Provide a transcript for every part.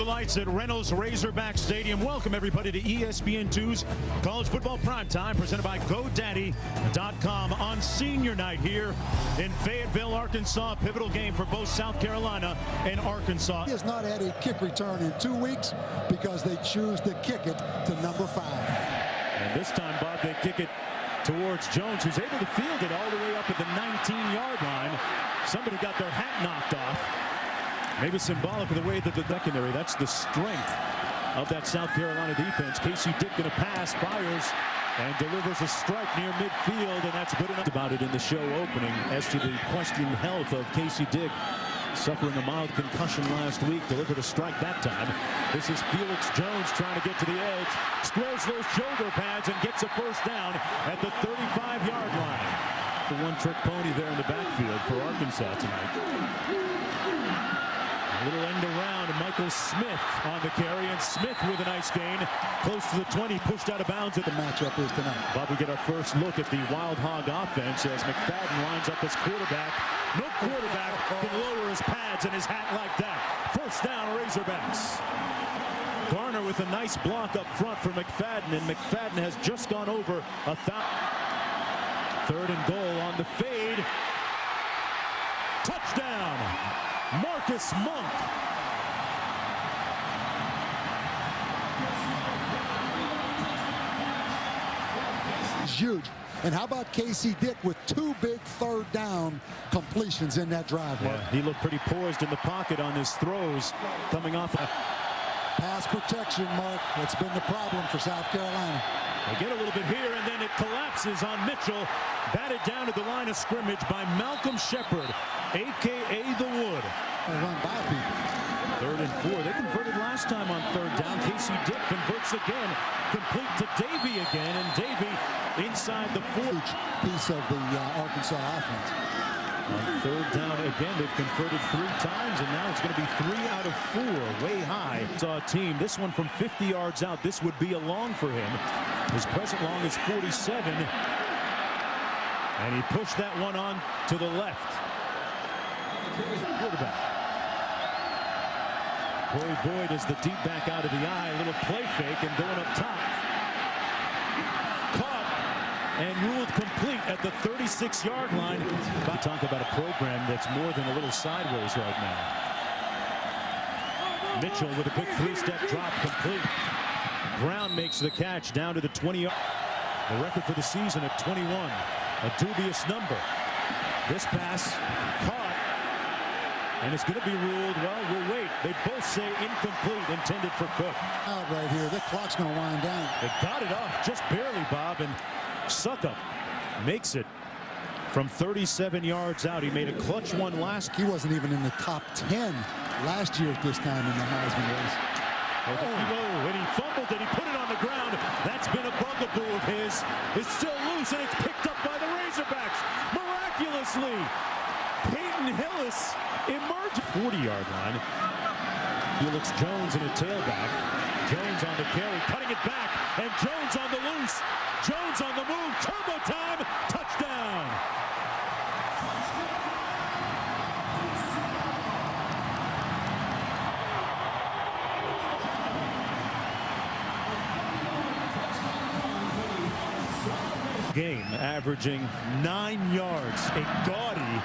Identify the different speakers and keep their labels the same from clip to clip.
Speaker 1: the lights at Reynolds Razorback Stadium. Welcome everybody to ESPN2's College Football Primetime, presented by GoDaddy.com on senior night here in Fayetteville, Arkansas. A pivotal game for both South Carolina and Arkansas.
Speaker 2: He has not had a kick return in 2 weeks because they choose to kick it to number 5.
Speaker 1: And this time, Bob, they kick it towards Jones, who's able to field it all the way up at the 19-yard line. Somebody got their hat knocked off. Maybe symbolic of the way that the secondary, that's the strength of that South Carolina defense. Casey Dick going to pass, fires, and delivers a strike near midfield, and that's good enough. About it in the show opening as to the questioned health of Casey Dick, suffering a mild concussion last week, delivered a strike that time. This is Felix Jones trying to get to the edge, squares those shoulder pads and gets a first down at the 35-yard line. The one-trick pony there in the backfield for Arkansas tonight. A little end around, and Michael Smith on the carry, and Smith with a nice gain, close to the 20, pushed out of bounds. At the matchup is tonight. Bob, we get our first look at the Wild Hog offense as McFadden lines up his quarterback. No quarterback can lower his pads and his hat like that. First down, Razorbacks. Garner with a nice block up front for McFadden, and McFadden has just gone over 1,000. Third and goal on the fade. Touchdown, Marcus Monk.
Speaker 2: Huge. And how about Casey Dick with 2 big third down completions in that drive?
Speaker 1: Yeah, he looked pretty poised in the pocket on his throws coming off.
Speaker 2: Pass protection, Mark. That's been the problem for South Carolina.
Speaker 1: They get a little bit here, and then it collapses on Mitchell. Batted down to the line of scrimmage by Malcolm Shepard, a.k.a. The Wood.
Speaker 2: They run by people.
Speaker 1: 3rd and 4. They converted last time on 3rd down. Casey Dick converts again. Complete to Davey again, and Davey inside the 4.
Speaker 2: Piece of the Arkansas offense.
Speaker 1: On 3rd down again, they've converted 3 times, and now it's going to be 3 out of 4, way high. Saw a team, this one from 50 yards out. This would be a long for him. His present long is 47, and he pushed that one on to the left. Quarterback. Corey Boyd is the deep back out of the eye, a little play fake and going up top. Caught and ruled complete at the 36-yard line. Talk about a program that's more than a little sideways right now. Mitchell with a quick 3-step drop, complete. Brown makes the catch down to the 20-yard. The record for the season at 21, a dubious number. This pass caught. And it's going to be ruled, well, we'll wait. They both say incomplete, intended for Cook.
Speaker 2: Out right here. The clock's going to wind down.
Speaker 1: They got it off just barely, Bob, and Suckup makes it from 37 yards out. He made a clutch one last.
Speaker 2: He wasn't even in the top 10 last year at this time in the Heisman race.
Speaker 1: Oh, and he fumbled it. He put it on the ground. That's been a bugaboo of his. It's still loose, and it's picked up by the Razorbacks. Miraculously, Peyton Hillis emerged 40-yard line. Felix Jones in a tailback. Jones on the carry, cutting it back, and Jones on the loose. Jones on the move. Turbo time. Touchdown. Game averaging 9 yards, a gaudy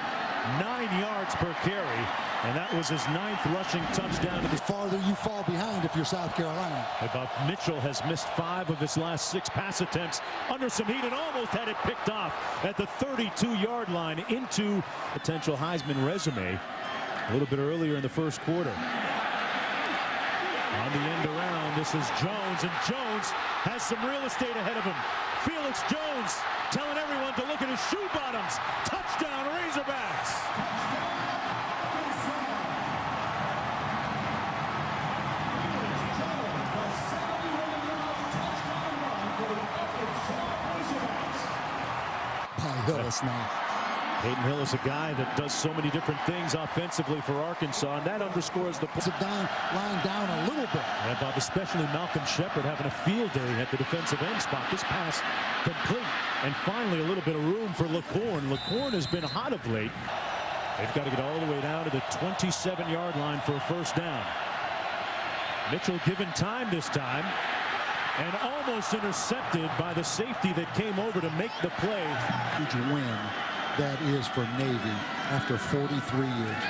Speaker 1: 9 yards per carry, and that was his 9th rushing touchdown.
Speaker 2: The farther you fall behind if you're South Carolina.
Speaker 1: Bob Mitchell has missed 5 of his last 6 pass attempts under some heat and almost had it picked off at the 32-yard line into potential Heisman resume a little bit earlier in the first quarter. On the end around, this is Jones, and Jones has some real estate ahead of him. Felix Jones telling everyone to look at his shoe bottoms. Touchdown, Razorbacks.
Speaker 2: Hillis now.
Speaker 1: Peyton Hillis, a guy that does so many different things offensively for Arkansas, and that underscores the
Speaker 2: line down a little bit.
Speaker 1: And Bob, especially Malcolm Shepard having a field day at the defensive end spot. This pass complete, and finally a little bit of room for LaCorn. LaCorn has been hot of late. They've got to get all the way down to the 27-yard line for a first down. Mitchell given time this time and almost intercepted by the safety that came over to make the play.
Speaker 2: Huge win that is for Navy after 43 years.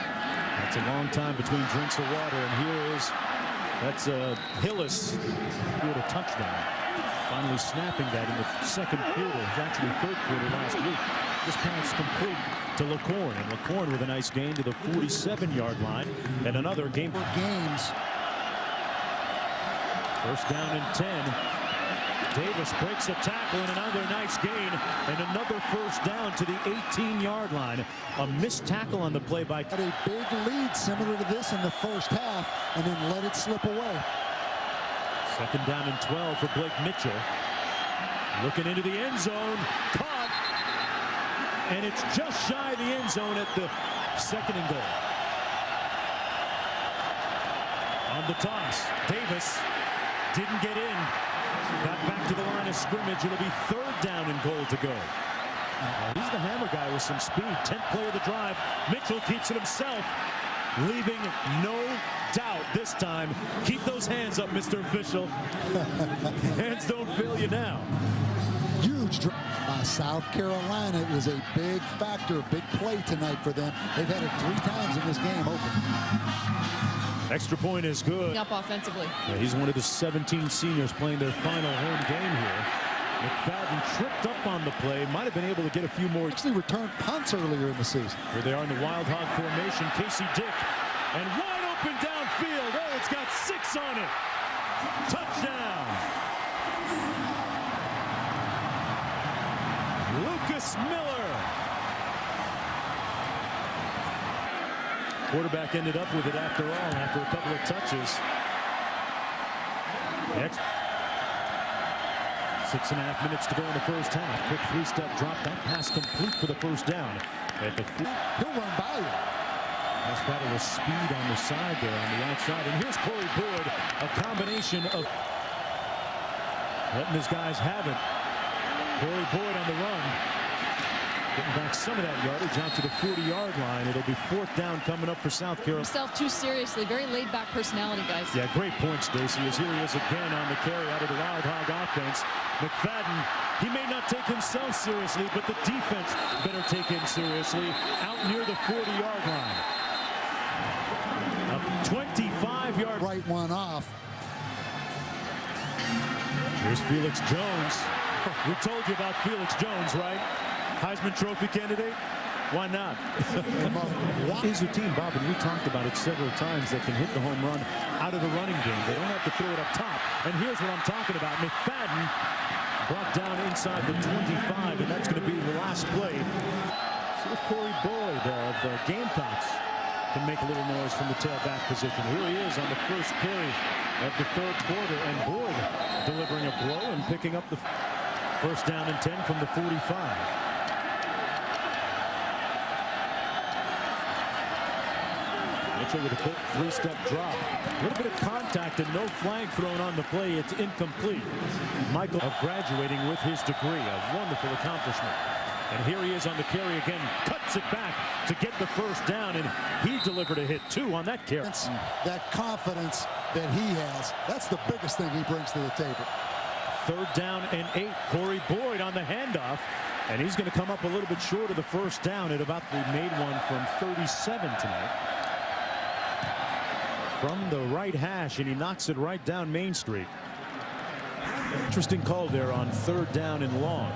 Speaker 1: That's a long time between drinks of water, and that's Hillis who had a touchdown. Finally snapping that in the second quarter, actually third quarter last week. This pass complete to LaCorn, and LaCorn with a nice gain to the 47-yard line, and another game.
Speaker 2: Games.
Speaker 1: First down and 10. Davis breaks a tackle and another nice gain, and another first down to the 18-yard line. A missed tackle on the play by.
Speaker 2: Had a big lead similar to this in the first half, and then let it slip away.
Speaker 1: Second down and 12 for Blake Mitchell. Looking into the end zone, caught, and it's just shy of the end zone at the second and goal. On the toss, Davis didn't get in. Got back to the line of scrimmage. It'll be third down and goal to go. He's the hammer guy with some speed. 10th play of the drive. Mitchell keeps it himself, leaving no doubt this time. Keep those hands up, Mr. Official. Hands don't fail you now.
Speaker 2: Huge drive by South Carolina. It was a big factor, big play tonight for them. They've had it 3 times in this game open.
Speaker 1: Extra point is good.
Speaker 3: Up offensively.
Speaker 1: Yeah, he's one of the 17 seniors playing their final home game here. McFadden tripped up on the play. Might have been able to get a few more.
Speaker 2: Actually returned punts earlier in the season.
Speaker 1: Here they are in the Wild Hog formation. Casey Dick. And wide open downfield. Oh, it's got 6 on it. Touchdown. Lucas Miller. Quarterback ended up with it after all, after a couple of touches. Next. 6.5 minutes to go in the first half. Quick 3-step drop. That pass complete for the first down. At the
Speaker 2: He'll run by you.
Speaker 1: nice battle of speed on the side there, on the outside. And here's Corey Boyd. A combination of letting his guys have it. Corey Boyd on the run. Getting back some of that yardage out to the 40-yard line. It'll be fourth down coming up for South Carolina.
Speaker 3: Himself too seriously. Very laid-back personality, guys.
Speaker 1: Yeah, great point, Stacey. As here he is again on the carry out of the Wild Hog offense. McFadden, he may not take himself seriously, but the defense better take him seriously. Out near the 40-yard line. A 25-yard.
Speaker 2: Right one off.
Speaker 1: Here's Felix Jones. We told you about Felix Jones, right? Heisman Trophy candidate? Why not? He's a team, Bob, and we talked about it several times, that can hit the home run out of the running game. They don't have to throw it up top. And here's what I'm talking about. McFadden brought down inside the 25, and that's going to be the last play. See if Corey Boyd of the Gamecocks can make a little noise from the tailback position. Here he is on the first carry of the third quarter, and Boyd delivering a blow and picking up the first down and 10 from the 45. Mitchell with a quick 3-step drop. A little bit of contact and no flag thrown on the play. It's incomplete. Michael of graduating with his degree. A wonderful accomplishment. And here he is on the carry again. Cuts it back to get the first down, and he delivered a hit too on that carry.
Speaker 2: That confidence that he has, that's the biggest thing he brings to the table.
Speaker 1: Third down and 8. Corey Boyd on the handoff, and he's going to come up a little bit short of the first down. At about, we made one from 37 tonight. From the right hash, and he knocks it right down Main Street. Interesting call there on third down and long.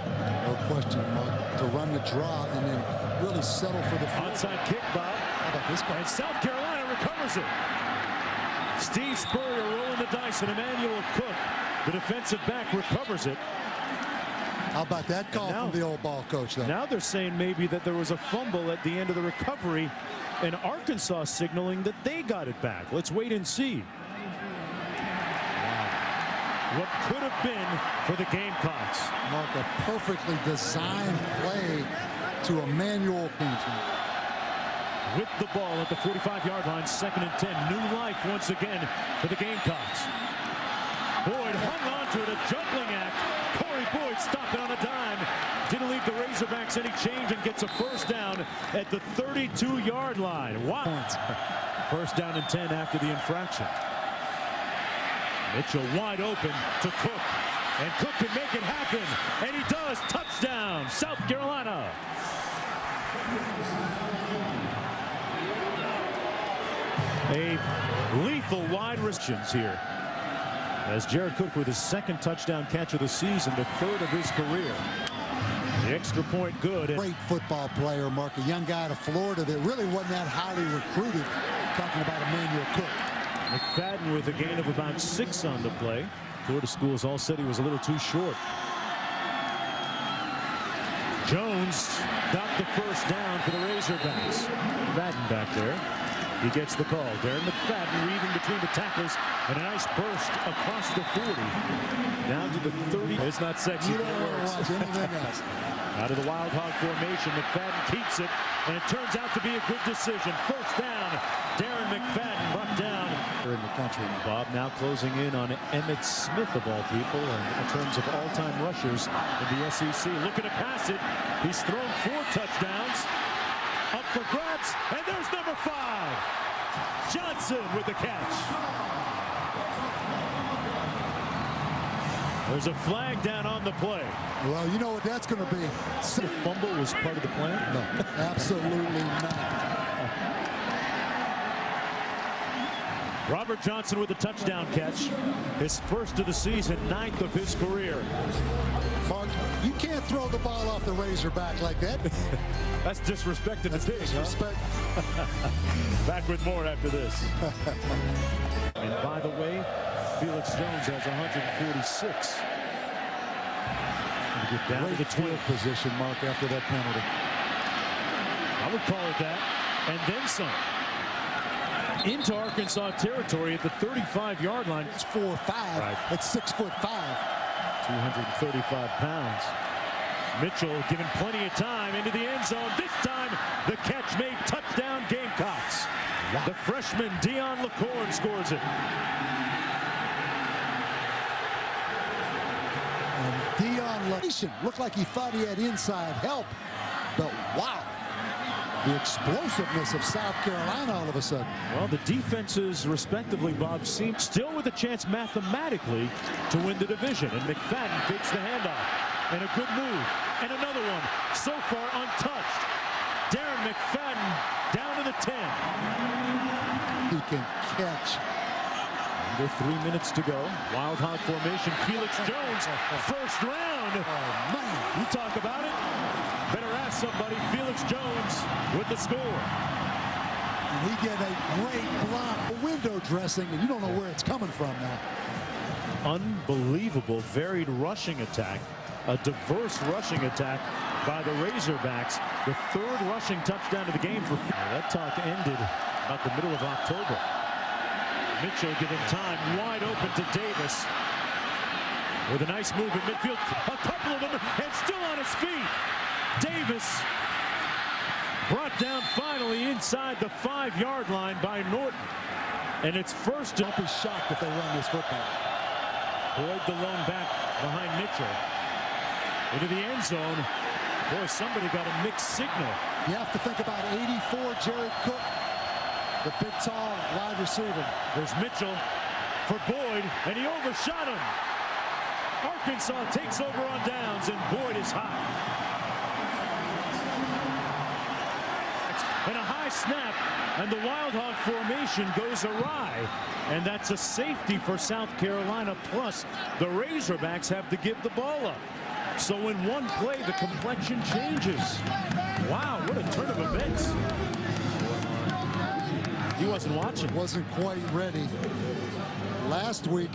Speaker 2: No question, Mark, to run the draw and then really settle for the
Speaker 1: onside kick, Bob.
Speaker 2: How about this guy?
Speaker 1: And South Carolina recovers it. Steve Spurrier rolling the dice, and Emmanuel Cook, the defensive back, recovers it.
Speaker 2: How about that call from the old ball coach, though?
Speaker 1: Now they're saying maybe that there was a fumble at the end of the recovery, and Arkansas signaling that they got it back. Let's wait and see. Wow. What could have been for the Gamecocks.
Speaker 2: Mark, a perfectly designed play to Emmanuel Quinton.
Speaker 1: With the ball at the 45-yard line, 2nd and 10. New life once again for the Gamecocks. Boyd hung on to it, a juggling act. Corey Boyd stopped it on a dime. Didn't leave the Razorbacks any change and gets a first down at the 32-yard line. Wow. First down and 10 after the infraction. Mitchell wide open to Cook. And Cook can make it happen. And he does. Touchdown, South Carolina. A lethal wide restrictions here. As Jared Cook with his second touchdown catch of the season, the third of his career. The extra point good.
Speaker 2: Great football player, Mark. A young guy out of Florida that really wasn't that highly recruited. Talking about Emmanuel Cook.
Speaker 1: McFadden with a gain of about 6 on the play. Florida schools all said he was a little too short. Jones got the first down for the Razorbacks. McFadden back there. He gets the call. Darren McFadden weaving between the tackles and a nice burst across the 40. Down to the 30. It's not sexy.
Speaker 2: You don't want to watch anything else.
Speaker 1: Out of the Wild Hog formation, McFadden keeps it, and it turns out to be a good decision. First down, Darren McFadden brought down.
Speaker 2: In the country.
Speaker 1: Bob now closing in on Emmitt Smith, of all people, in terms of all-time rushers in the SEC. Looking to pass it. He's thrown 4 touchdowns. Up for grabs, and there's number 5. Johnson with the catch. There's a flag down on the play.
Speaker 2: Well, you know what that's going to be.
Speaker 1: The fumble was part of the plan?
Speaker 2: No, absolutely not.
Speaker 1: Robert Johnson with a touchdown catch. His first of the season, 9th of his career.
Speaker 2: Mark, you can't throw the ball off the Razorback like that.
Speaker 1: That's disrespect to the team.
Speaker 2: Disrespect.
Speaker 1: Back with more after this. And by the way, Felix Jones has 146. Get down to the 12
Speaker 2: position, Mark, after that penalty.
Speaker 1: I would call it that. And then some. Into Arkansas territory at the 35-yard line.
Speaker 2: It's 4'5".
Speaker 1: Right.
Speaker 2: It's 6'5".
Speaker 1: 235 pounds. Mitchell given plenty of time into the end zone. This time, the catch made. Touchdown, Gamecocks. The freshman, Dion LaCorn, scores it.
Speaker 2: And Dion looked like he thought he had inside help. But wow. The explosiveness of South Carolina all of a sudden.
Speaker 1: Well, the defenses, respectively, Bob, seem still with a chance mathematically to win the division. And McFadden takes the handoff. And a good move. And another one. So far untouched. Darren McFadden down to the 10.
Speaker 2: He can catch.
Speaker 1: Under 3 minutes to go. Wild Hog formation. Felix Jones, first round.
Speaker 2: Oh, man.
Speaker 1: You talk about it. Better ask somebody. Felix Jones with the score.
Speaker 2: And he get a great block. Window dressing, and you don't know where it's coming from now.
Speaker 1: Unbelievable varied rushing attack. A diverse rushing attack by the Razorbacks. The 3rd rushing touchdown of the game for that talk ended about the middle of October. Mitchell given time wide open to Davis with a nice move in midfield. A couple of them and still on his feet. Davis brought down finally inside the 5-yard line by Norton. And it's first.
Speaker 2: Don't be shocked if they run this football.
Speaker 1: Boyd the lone back behind Mitchell. Into the end zone. Boy, somebody got a mixed signal.
Speaker 2: You have to think about 84 Jared Cook, the big, tall wide receiver.
Speaker 1: There's Mitchell for Boyd, and he overshot him. Arkansas takes over on downs, and Boyd is hot. And a high snap, and the Wild Hog formation goes awry. And that's a safety for South Carolina. Plus, the Razorbacks have to give the ball up. So in one play, the complexion changes. Wow, what a turn of events. He wasn't watching.
Speaker 2: Wasn't quite ready. Last week,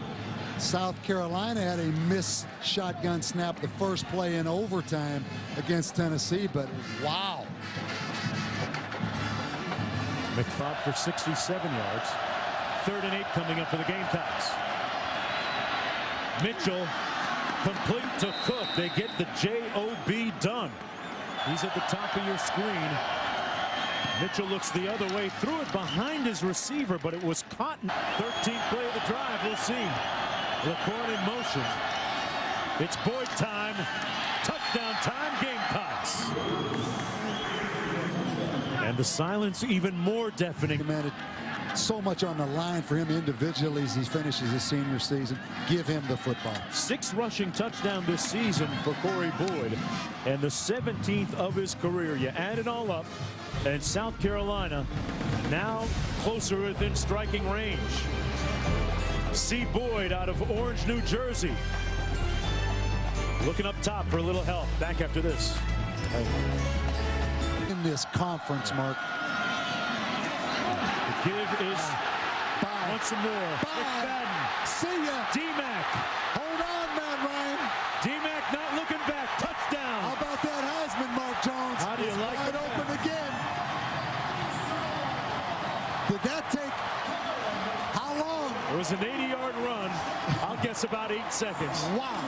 Speaker 2: South Carolina had a missed shotgun snap the first play in overtime against Tennessee, but wow.
Speaker 1: McFadden for 67 yards. 3rd and 8 coming up for the Gamecocks. Mitchell complete to Cook. They get the J.O.B. done. He's at the top of your screen. Mitchell looks the other way, threw it behind his receiver, but it was caught. 13th play of the drive. We'll see. LaCorn in motion. It's Boyd time. Touchdown time, Gamecocks. And the silence even more deafening.
Speaker 2: Commanded so much on the line for him individually as he finishes his senior season. Give him the football.
Speaker 1: 6 rushing touchdowns this season for Corey Boyd, and the 17th of his career. You add it all up, and South Carolina now closer within striking range. C. Boyd out of Orange, New Jersey. Looking up top for a little help. Back after this.
Speaker 2: In this conference, Mark.
Speaker 1: The give is once more. McFadden.
Speaker 2: See ya.
Speaker 1: D-Mac.
Speaker 2: Hold on, Matt Ryan.
Speaker 1: D-Mac not looking back. Touchdown.
Speaker 2: How about that Heisman, Mark Jones?
Speaker 1: How do you like
Speaker 2: wide
Speaker 1: that?
Speaker 2: open again. Did that take how long?
Speaker 1: It was an 80-yard run. I'll guess about 8 seconds.
Speaker 2: Wow.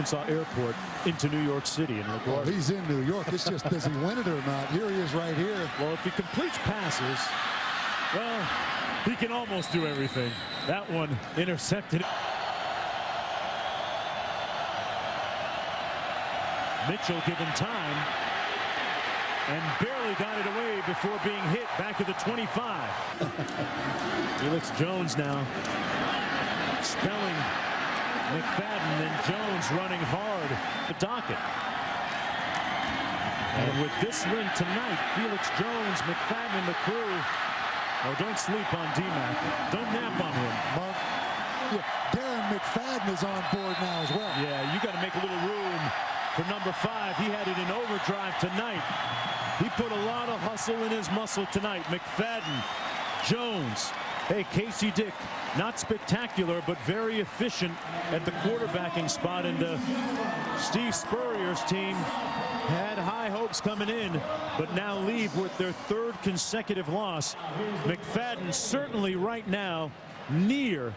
Speaker 1: Arkansas Airport into New York City in
Speaker 2: Well,
Speaker 1: LaGuardia.
Speaker 2: he's in New York. It's just, does he win it or not? Here he is right here.
Speaker 1: Well, if he completes passes, well, he can almost do everything. That one intercepted. Mitchell given time and barely got it away before being hit back at the 25. Felix Jones now spelling McFadden, and Jones running hard the docket. And with this win tonight, Felix Jones, McFadden, and the crew. Oh, don't sleep on D-Mac. Don't nap on him.
Speaker 2: Mark, yeah, Darren McFadden is on board now as well.
Speaker 1: Yeah, you got to make a little room for number 5. He had it in overdrive tonight. He put a lot of hustle in his muscle tonight. McFadden, Jones. Hey, Casey Dick, not spectacular, but very efficient at the quarterbacking spot. And Steve Spurrier's team had high hopes coming in, but now leave with their 3rd consecutive loss. McFadden certainly right now near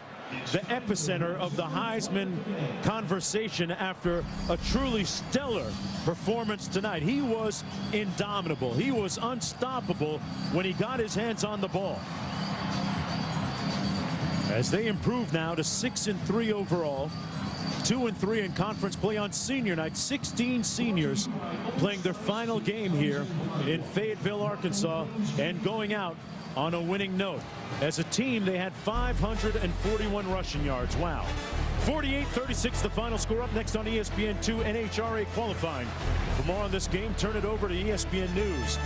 Speaker 1: the epicenter of the Heisman conversation after a truly stellar performance tonight. He was indomitable. He was unstoppable when he got his hands on the ball. As they improve now to 6-3 overall, 2-3 in conference play on senior night. 16 seniors playing their final game here in Fayetteville, Arkansas, and going out on a winning note. As a team, they had 541 rushing yards. Wow. 48-36 the final score. Up next on ESPN2 NHRA qualifying. For more on this game, turn it over to ESPN News.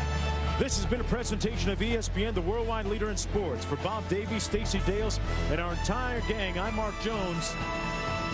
Speaker 1: This has been a presentation of ESPN, the worldwide leader in sports. For Bob Davies, Stacey Dales, and our entire gang, I'm Mark Jones.